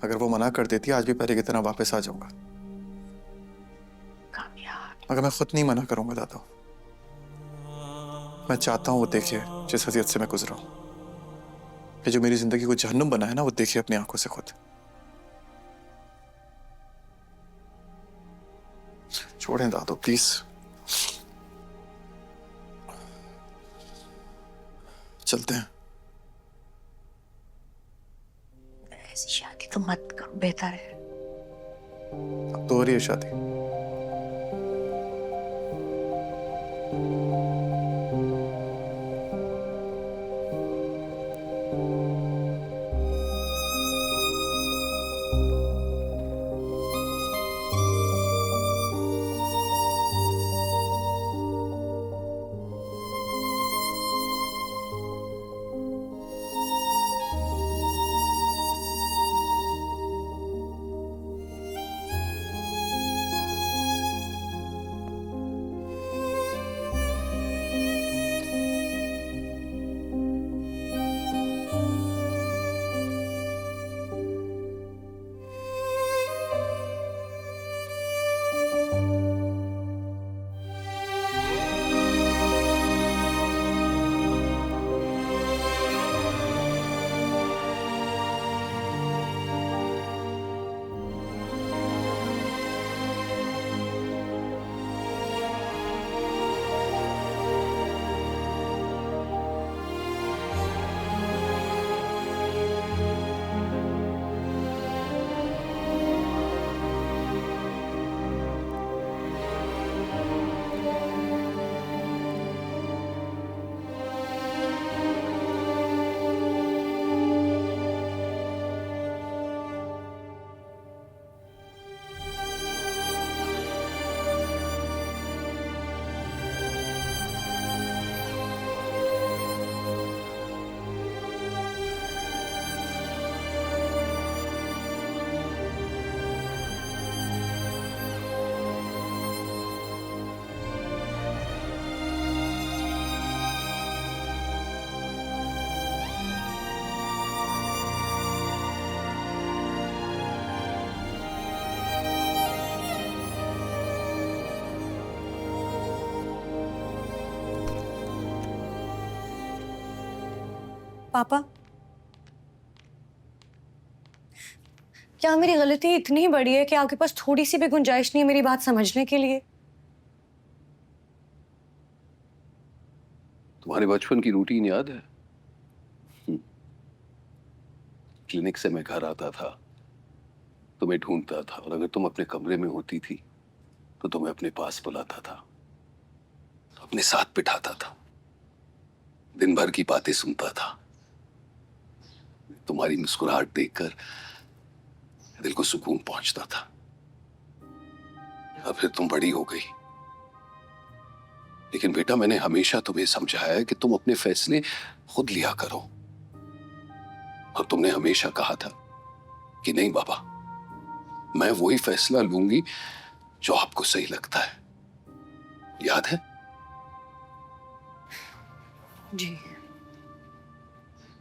अगर वो मना कर देती आज भी पहले की तरह वापस आ जाऊंगा। मगर मैं खुद नहीं मना करूंगा दादा। मैं चाहता हूं वो देखे जिस हसीयत से मैं गुजरा हूं। ये जो मेरी जिंदगी को जहन्नुम बना है ना, वो देखे अपनी आंखों से खुद। छोड़ें दादो प्लीज। चलते हैं। ऐसी शादी तो मत करो, बेहतर है। अब तो हो रही है शादी। पापा, क्या मेरी गलती इतनी बड़ी है कि आपके पास थोड़ी सी भी गुंजाइश नहीं है मेरी बात समझने के लिए? तुम्हारे बचपन की रूटीन याद है? क्लिनिक से मैं घर आता था, तुम्हें ढूंढता था, और अगर तुम अपने कमरे में होती थी तो तुम्हें अपने पास बुलाता था, अपने साथ बिठाता था, दिन भर की बातें सुनता था। तुम्हारी मुस्कुराहट देखकर दिल को सुकून पहुंचता था। अब फिर तुम बड़ी हो गई, लेकिन बेटा मैंने हमेशा तुम्हें समझाया है कि तुम अपने फैसले खुद लिया करो, और तुमने हमेशा कहा था कि नहीं बाबा, मैं वही फैसला लूंगी जो आपको सही लगता है। याद है? जी।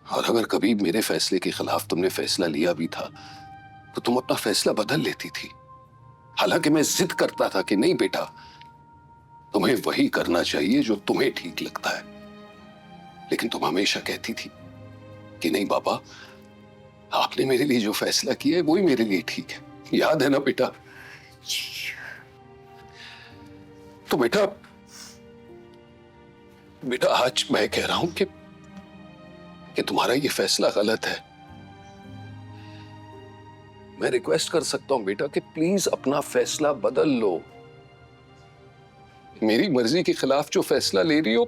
और अगर कभी मेरे फैसले के खिलाफ तुमने फैसला लिया भी था तो तुम अपना फैसला बदल लेती थी। हालांकि मैं जिद करता था कि नहीं बेटा, तुम्हें वही करना चाहिए जो तुम्हें ठीक लगता है, लेकिन तुम हमेशा कहती थी कि नहीं बाबा, आपने मेरे लिए जो फैसला किया है वही मेरे लिए ठीक है। याद है ना बेटा? तो बेटा आज मैं कह रहा हूं कि तुम्हारा ये फैसला गलत है। मैं रिक्वेस्ट कर सकता हूं बेटा कि प्लीज अपना फैसला बदल लो। मेरी मर्जी के खिलाफ जो फैसला ले रही हो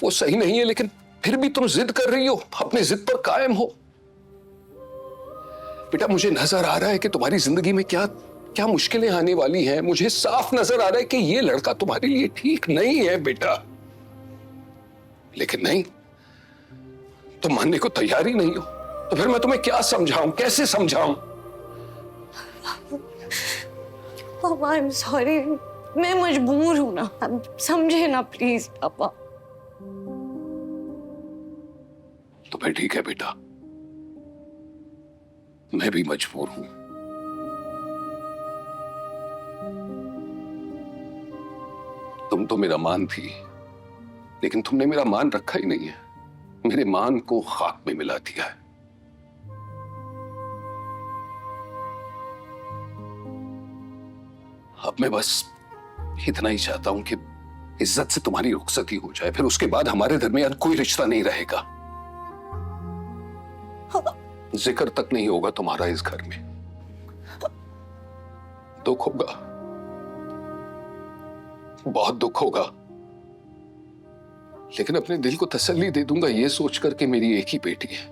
वो सही नहीं है, लेकिन फिर भी तुम जिद कर रही हो, अपनी जिद पर कायम हो। बेटा मुझे नजर आ रहा है कि तुम्हारी जिंदगी में क्या क्या मुश्किलें आने वाली हैं। मुझे साफ नजर आ रहा है कि ये लड़का तुम्हारे लिए ठीक नहीं है बेटा, लेकिन नहीं, तुम मानने को तैयार ही नहीं हो। तो फिर मैं तुम्हें क्या समझाऊं, कैसे समझाऊं? पापा आई एम सॉरी, मैं मजबूर हूं ना, आप समझे ना प्लीज पापा। तो फिर ठीक है बेटा, मैं भी मजबूर हूं। तुम तो मेरा मान थी, लेकिन तुमने मेरा मान रखा ही नहीं है। मेरे मान को खाक में मिला दिया है। अब मैं बस इतना ही चाहता हूं कि इज्जत से तुम्हारी रुखसती हो जाए, फिर उसके बाद हमारे दरमियान कोई रिश्ता नहीं रहेगा। जिक्र तक नहीं होगा तुम्हारा इस घर में। दुख होगा, बहुत दुख होगा, लेकिन अपने दिल को तसल्ली दे दूंगा ये सोचकर के मेरी एक ही बेटी है।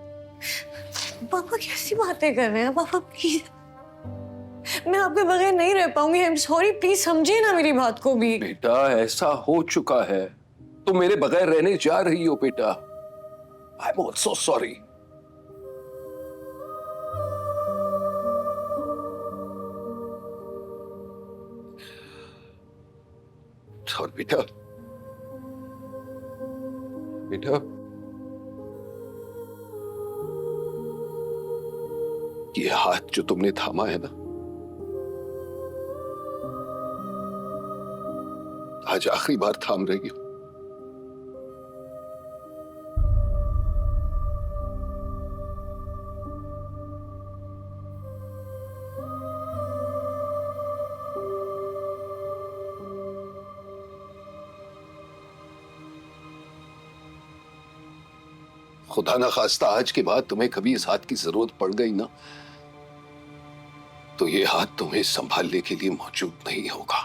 पापा कैसी बातें कर रहे हैं पापा, प्लीज। मैं आपके बगैर नहीं रह पाऊंगी। आई एम सॉरी, प्लीज समझिए ना मेरी बात को भी। बेटा ऐसा हो चुका है, तुम मेरे बगैर रहने जा रही हो बेटा। I am also sorry. और बेटा, बेटा ये हाथ जो तुमने थामा है ना, आज आखिरी बार थाम रही हो। खुदा ना खास्ता आज के बाद तुम्हें कभी इस हाथ की जरूरत पड़ गई ना, तो ये हाथ तुम्हें संभालने के लिए मौजूद नहीं होगा।